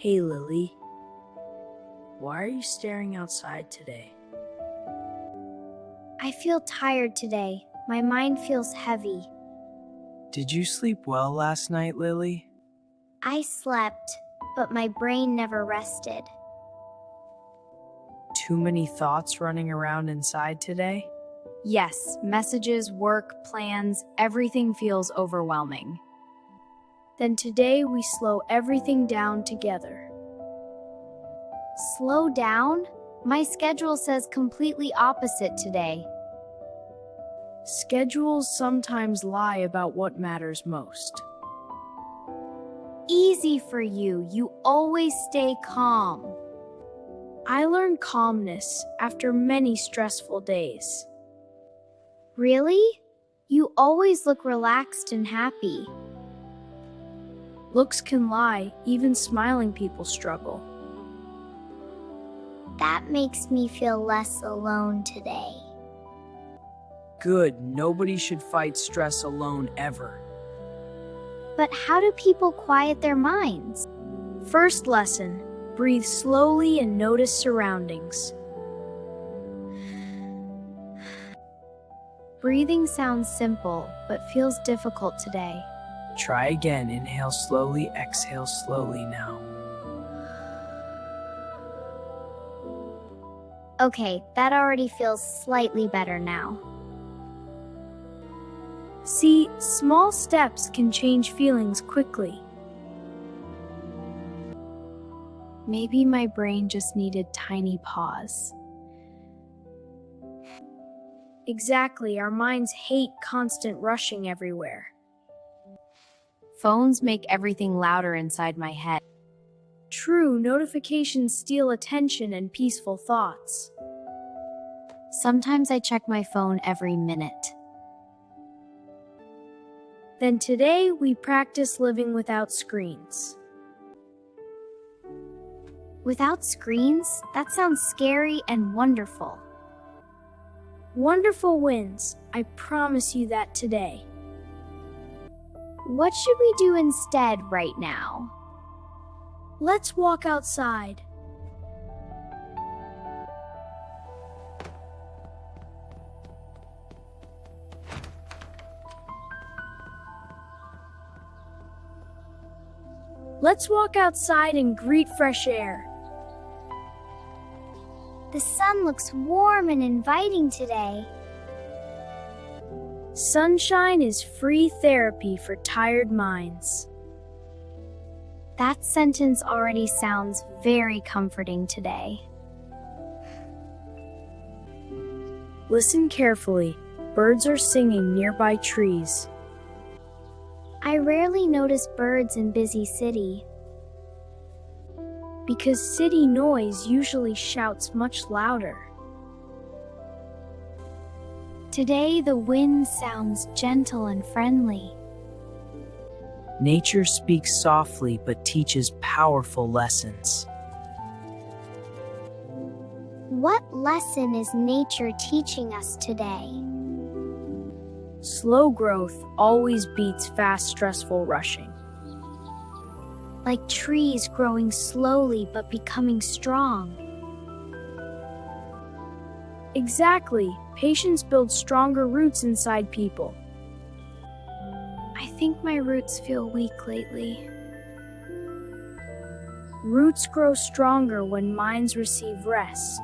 Hey Lily, why are you staring outside today? I feel tired today. My mind feels heavy. Did you sleep well last night, Lily? I slept, but my brain never rested. Too many thoughts running around inside today? Yes, messages, work, plans, everything feels overwhelming. Then today we slow everything down together. Slow down? My schedule says completely opposite today. Schedules sometimes lie about what matters most. Easy for you. You always stay calm. I learned calmness after many stressful days. Really? You always look relaxed and happy. Looks can lie, even smiling people struggle. That makes me feel less alone today. Good, nobody should fight stress alone ever. But how do people quiet their minds? First lesson, breathe slowly and notice surroundings. Breathing sounds simple, but feels difficult today. Try again, inhale slowly, exhale slowly now. Okay, that already feels slightly better now. See, small steps can change feelings quickly. Maybe my brain just needed tiny pause. Exactly, our minds hate constant rushing everywhere. Phones make everything louder inside my head. True, notifications steal attention and peaceful thoughts. Sometimes I check my phone every minute. Then today we practice living without screens. Without screens? That sounds scary and wonderful. Wonderful wins, I promise you that today. What should we do instead right now? Let's walk outside. Let's walk outside and greet fresh air. The sun looks warm and inviting today. Sunshine is free therapy for tired minds. That sentence already sounds very comforting today. Listen carefully. Birds are singing nearby trees. I rarely notice birds in busy city. Because city noise usually shouts much louder. Today the wind sounds gentle and friendly. Nature speaks softly but teaches powerful lessons. What lesson is nature teaching us today? Slow growth always beats fast, stressful rushing. Like trees growing slowly but becoming strong. Exactly. Patience builds stronger roots inside people. I think my roots feel weak lately. Roots grow stronger when minds receive rest.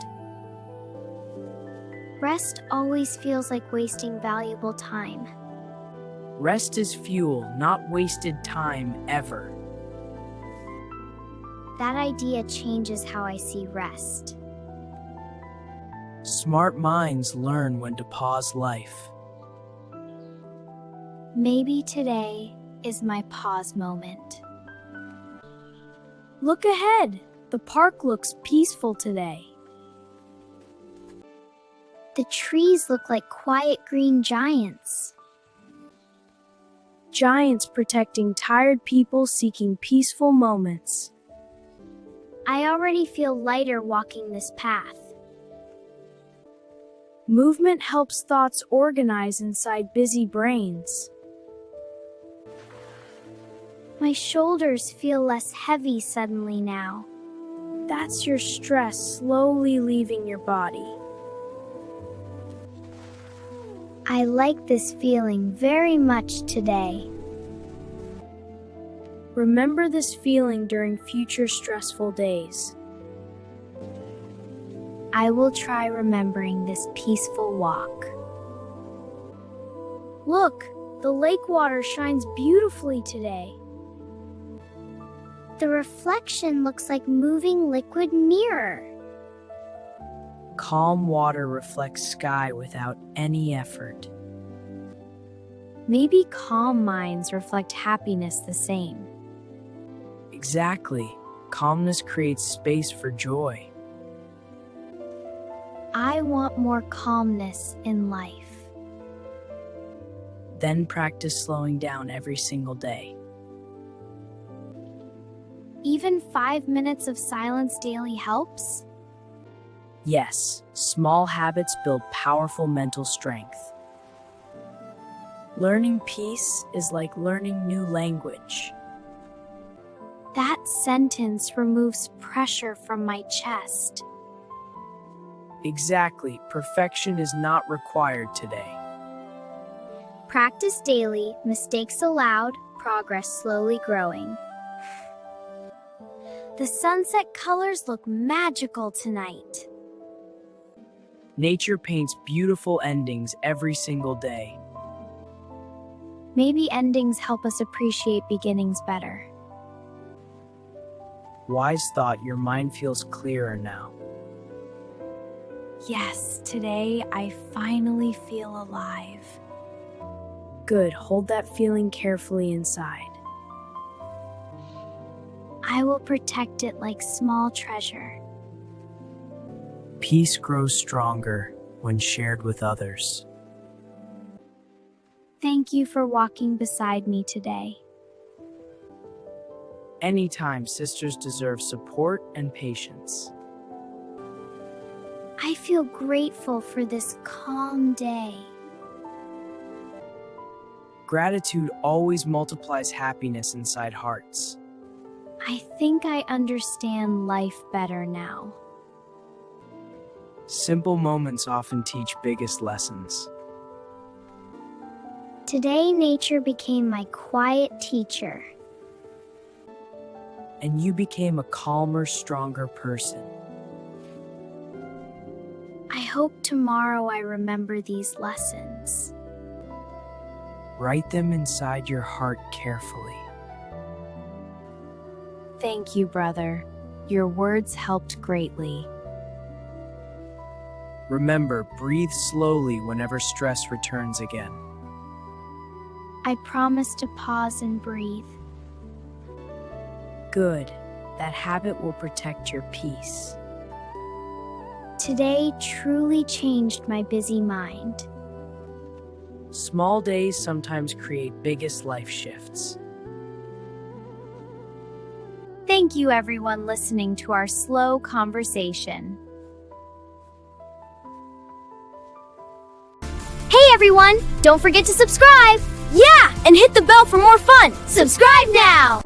Rest always feels like wasting valuable time. Rest is fuel, not wasted time ever. That idea changes how I see rest. Smart minds learn when to pause life. Maybe today is my pause moment. Look ahead. The park looks peaceful today. The trees look like quiet green giants. Giants protecting tired people seeking peaceful moments. I already feel lighter walking this path. Movement helps thoughts organize inside busy brains. My shoulders feel less heavy suddenly now. That's your stress slowly leaving your body. I like this feeling very much today. Remember this feeling during future stressful days. I will try remembering this peaceful walk. Look, the lake water shines beautifully today. The reflection looks like moving liquid mirror. Calm water reflects sky without any effort. Maybe calm minds reflect happiness the same. Exactly. Calmness creates space for joy. I want more calmness in life. Then practice slowing down every single day. Even 5 minutes of silence daily helps? Yes, small habits build powerful mental strength. Learning peace is like learning new language. That sentence removes pressure from my chest. Exactly, perfection is not required today. Practice daily, mistakes allowed, progress slowly growing. The sunset colors look magical tonight. Nature paints beautiful endings every single day. Maybe endings help us appreciate beginnings better. Wise thought, your mind feels clearer now. Yes, today I finally feel alive. Good, hold that feeling carefully inside. I will protect it like small treasure. Peace grows stronger when shared with others. Thank you for walking beside me today. Anytime, sisters deserve support and patience. I feel grateful for this calm day. Gratitude always multiplies happiness inside hearts. I think I understand life better now. Simple moments often teach biggest lessons. Today, nature became my quiet teacher. And you became a calmer, stronger person. I hope tomorrow I remember these lessons. Write them inside your heart carefully. Thank you, brother. Your words helped greatly. Remember, breathe slowly whenever stress returns again. I promise to pause and breathe. Good, that habit will protect your peace. Today truly changed my busy mind. Small days sometimes create biggest life shifts. Thank you, everyone, listening to our slow conversation. Hey everyone, don't forget to subscribe! Yeah, and hit the bell for more fun! Subscribe now!